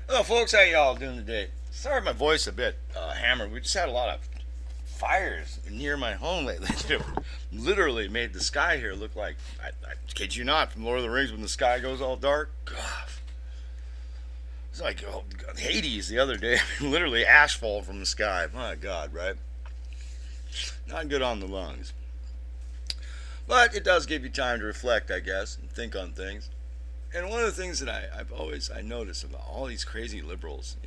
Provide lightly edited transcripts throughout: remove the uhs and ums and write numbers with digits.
Hello, folks. How y'all doing today? Sorry, my voice a bit hammered. We just had a lot of fires near my home lately that have literally made the sky here look like, I kid you not, from Lord of the Rings when the sky goes all dark. God, it's like Hades the other day. I mean, literally ash fall from the sky. My God, right? Not good on the lungs. But it does give you time to reflect, I guess, and think on things. And one of the things that I've always I notice about all these crazy liberals,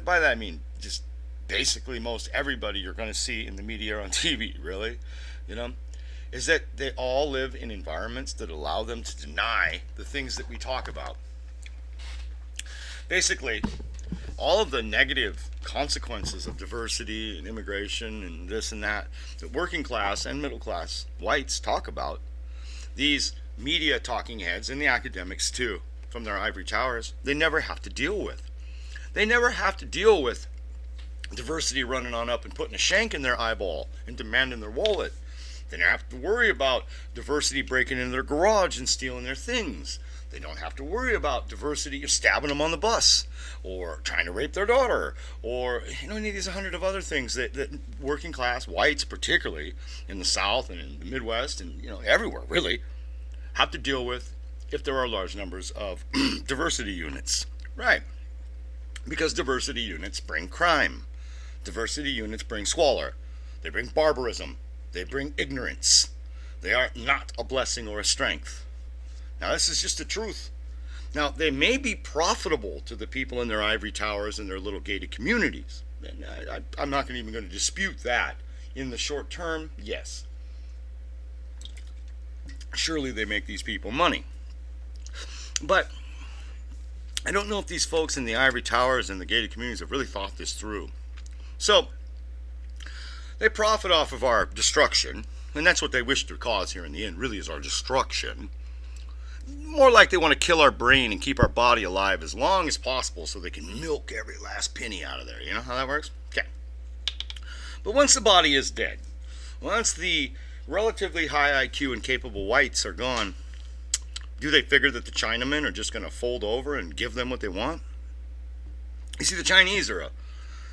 by that I mean just basically most everybody you're going to see in the media or on TV, really, you know, is that they all live in environments that allow them to deny the things that we talk about. Basically, all of the negative consequences of diversity and immigration and this and that working class and middle class whites talk about, these media talking heads and the academics too, from their ivory towers, they never have to deal with. They never have to deal with diversity running on up and putting a shank in their eyeball and demanding their wallet. They don't have to worry about diversity breaking into their garage and stealing their things. They don't have to worry about diversity stabbing them on the bus or trying to rape their daughter or any of these 100 of other things that working class whites, particularly in the South and in the Midwest and everywhere really, have to deal with if there are large numbers of diversity units. Right. Because diversity units bring crime. Diversity units bring squalor. They bring barbarism. They bring ignorance. They are not a blessing or a strength. Now, this is just the truth. Now, they may be profitable to the people in their ivory towers and their little gated communities. And I'm not even going to dispute that. In the short term, yes. Surely they make these people money. But I don't know if these folks in the ivory towers and the gated communities have really thought this through. So they profit off of our destruction, and that's what they wish to cause here in the end, really is our destruction. More like they want to kill our brain and keep our body alive as long as possible so they can milk every last penny out of there. You know how that works? Okay. But once the body is dead, once the relatively high IQ and capable whites are gone, do they figure that the Chinamen are just going to fold over and give them what they want? You see, the Chinese are a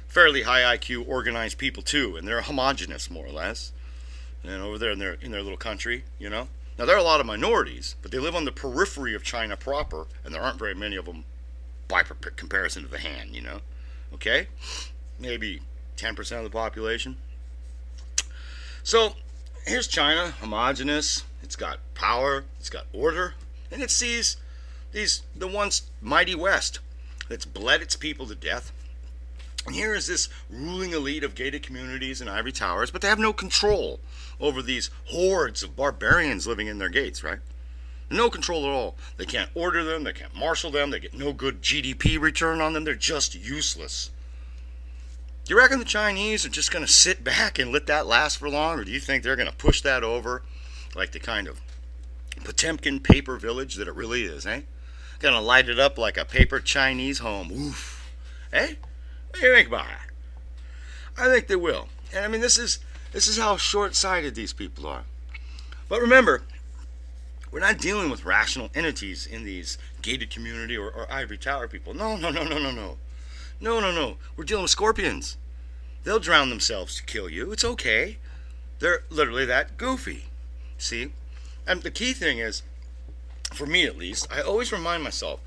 fairly high IQ organized people too, and they're homogenous more or less. And over there in their little country, Now there are a lot of minorities, but they live on the periphery of China proper, and there aren't very many of them by comparison to the hand, Okay? Maybe 10% of the population. So here's China, homogenous. It's got power, it's got order, and it sees the once mighty West that's bled its people to death. And here is this ruling elite of gated communities and ivory towers, but they have no control over these hordes of barbarians living in their gates, right? No control at all. They can't order them, they can't marshal them, they get no good GDP return on them, they're just useless. Do you reckon the Chinese are just going to sit back and let that last for long, or do you think they're going to push that over like the kind of Potemkin paper village that it really is, eh? Going to light it up like a paper Chinese home. Oof. Eh? What do you think about that? I think they will. And I mean, this is how short-sighted these people are. But remember, we're not dealing with rational entities in these gated community or ivory tower people. No. No. We're dealing with scorpions. They'll drown themselves to kill you. It's okay. They're literally that goofy. See? And the key thing is, for me at least, I always remind myself,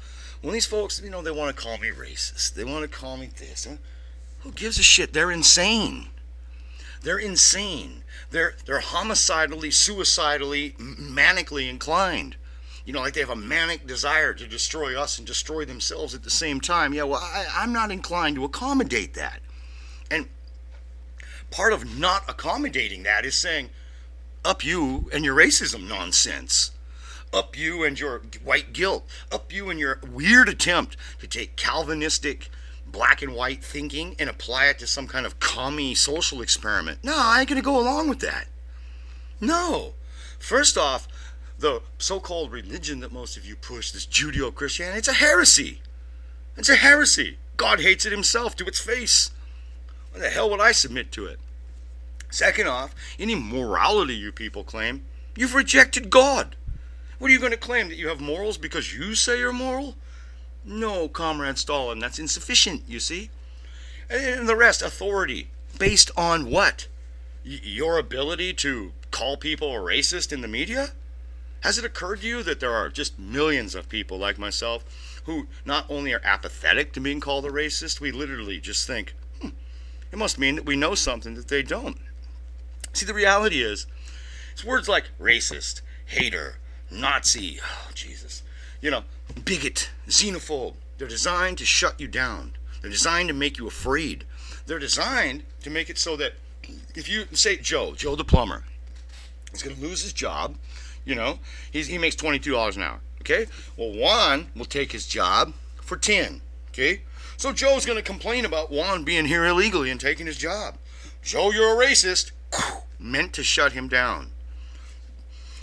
when these folks, they want to call me racist. They want to call me this. Who gives a shit? They're insane. They're insane. They're homicidally, suicidally, manically inclined. Like they have a manic desire to destroy us and destroy themselves at the same time. Yeah, well, I'm not inclined to accommodate that. And part of not accommodating that is saying, up you and your racism nonsense. Up you and your white guilt. Up you and your weird attempt to take Calvinistic black and white thinking and apply it to some kind of commie social experiment. No, I ain't going to go along with that. No. First off, the so-called religion that most of you push, this Judeo-Christianity, it's a heresy. It's a heresy. God hates it himself to its face. Why the hell would I submit to it? Second off, any morality you people claim, you've rejected God. What are you going to claim, that you have morals because you say you're moral? No, Comrade Stalin, that's insufficient, you see. And the rest, authority. Based on what? Your ability to call people a racist in the media? Has it occurred to you that there are just millions of people like myself who not only are apathetic to being called a racist, we literally just think, it must mean that we know something that they don't. See, the reality is, it's words like racist, hater, Nazi, oh, Jesus, bigot, xenophobe. They're designed to shut you down. They're designed to make you afraid. They're designed to make it so that if you say Joe the plumber, he's going to lose his job. He makes $22 an hour. Okay? Well, Juan will take his job for 10. Okay? So Joe's going to complain about Juan being here illegally and taking his job. Joe, you're a racist. Meant to shut him down.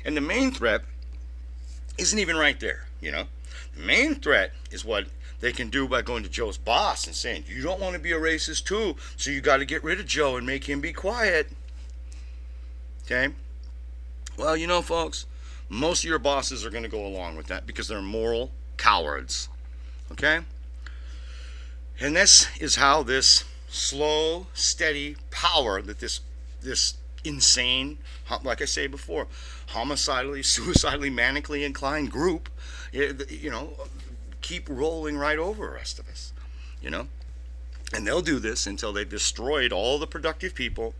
And the main threat isn't even right there. The main threat is what they can do by going to Joe's boss and saying, you don't want to be a racist too, so you got to get rid of Joe and make him be quiet. Okay? Well, folks, most of your bosses are going to go along with that because they're moral cowards. Okay? And this is how this slow, steady power that this insane, like I say before, homicidally, suicidally, manically inclined group, keep rolling right over the rest of us, And they'll do this until they've destroyed all the productive people,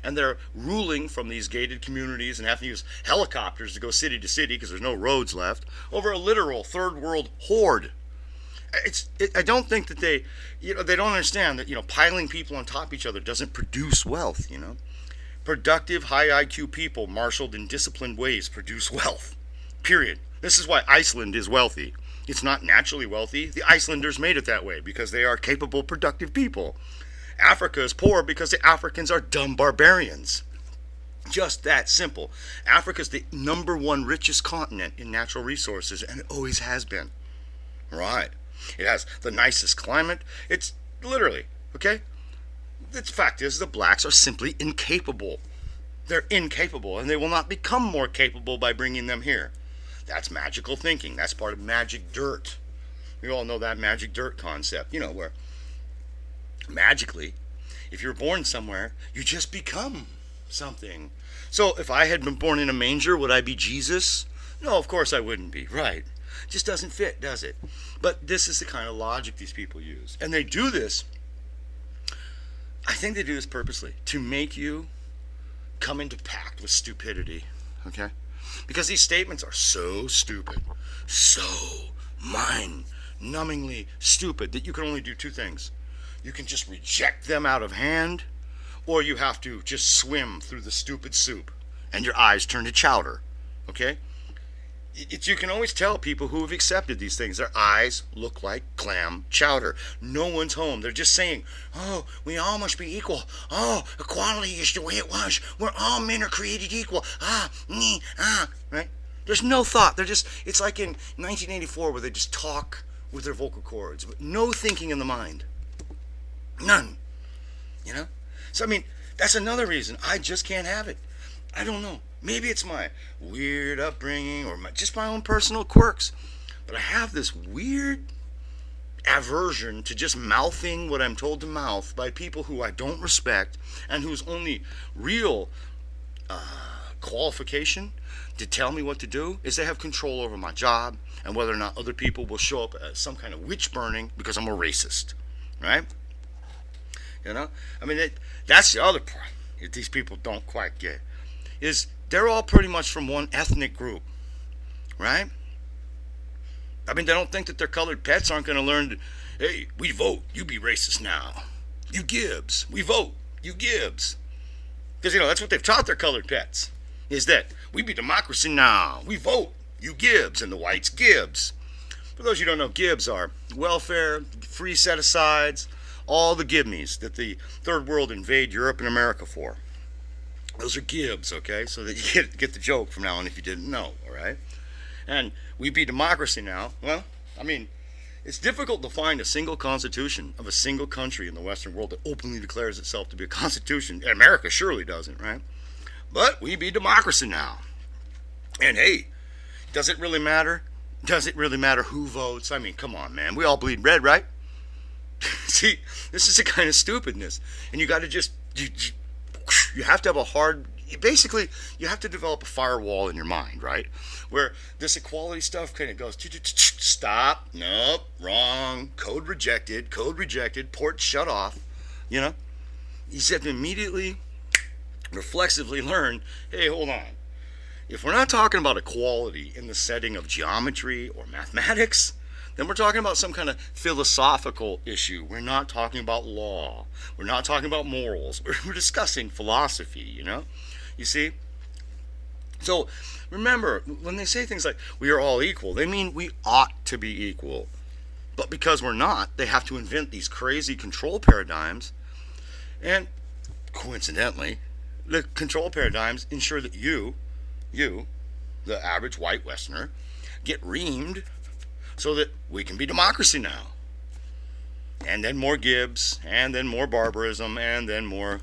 and they're ruling from these gated communities and have to use helicopters to go city to city because there's no roads left over a literal third world horde. I don't think that they don't understand that, piling people on top of each other doesn't produce wealth, Productive, high IQ people marshaled in disciplined ways produce wealth. Period. This is why Iceland is wealthy. It's not naturally wealthy. The Icelanders made it that way because they are capable, productive people. Africa is poor because the Africans are dumb barbarians. Just that simple. Africa is the #1 richest continent in natural resources, and it always has been. Right. It has the nicest climate. It's literally, okay? The fact is, the blacks are simply incapable. They're incapable, and they will not become more capable by bringing them here. That's magical thinking. That's part of magic dirt. We all know that magic dirt concept, where magically, if you're born somewhere, you just become something. So if I had been born in a manger, would I be Jesus? No, of course I wouldn't be, right? It just doesn't fit, does it? But this is the kind of logic these people use. And they do this, I think they do this purposely, to make you come into pact with stupidity, okay? Because these statements are so stupid, so mind-numbingly stupid, that you can only do two things. You can just reject them out of hand, or you have to just swim through the stupid soup, and your eyes turn to chowder, okay? You can always tell people who have accepted these things. Their eyes look like clam chowder. No one's home. They're just saying, oh, we all must be equal. Oh, equality is the way it was. Where all men are created equal. Right? There's no thought. It's like in 1984 where they just talk with their vocal cords. But no thinking in the mind. None. So, that's another reason I just can't have it. I don't know. Maybe it's my weird upbringing or just my own personal quirks. But I have this weird aversion to just mouthing what I'm told to mouth by people who I don't respect and whose only real qualification to tell me what to do is they have control over my job and whether or not other people will show up as some kind of witch burning because I'm a racist. Right? That's the other part that these people don't quite get. Is they're all pretty much from one ethnic group, right? They don't think that their colored pets aren't going to learn to, hey, we vote, you be racist now. You Gibbs, we vote, you Gibbs. Because, that's what they've taught their colored pets, is that we be democracy now, we vote, you Gibbs, and the whites Gibbs. For those who don't know, Gibbs are welfare, free set-asides, all the give-me's that the third world invade Europe and America for. Those are Gibbs, okay? So that you get the joke from now on if you didn't know, all right? And we be democracy now. Well, it's difficult to find a single constitution of a single country in the Western world that openly declares itself to be a constitution. America surely doesn't, right? But we be democracy now. And hey, does it really matter Does it really matter who votes? I mean, come on, man. We all bleed red, right? See, this is the kind of stupidness. And you got to just, you have to have a hard, basically, you have to develop a firewall in your mind, right? Where this equality stuff kind of goes, stop, nope, wrong, code rejected, port shut off, you know? You just have to immediately, reflexively learn, hey, hold on. If we're not talking about equality in the setting of geometry or mathematics, then we're talking about some kind of philosophical issue. We're not talking about law. We're not talking about morals. We're discussing philosophy, you know? You see? So remember, when they say things like, we are all equal, they mean we ought to be equal. But because we're not, they have to invent these crazy control paradigms. And coincidentally, the control paradigms ensure that you, the average white Westerner, get reamed so that we can be democracy now. And then more Gibbs, and then more barbarism, and then more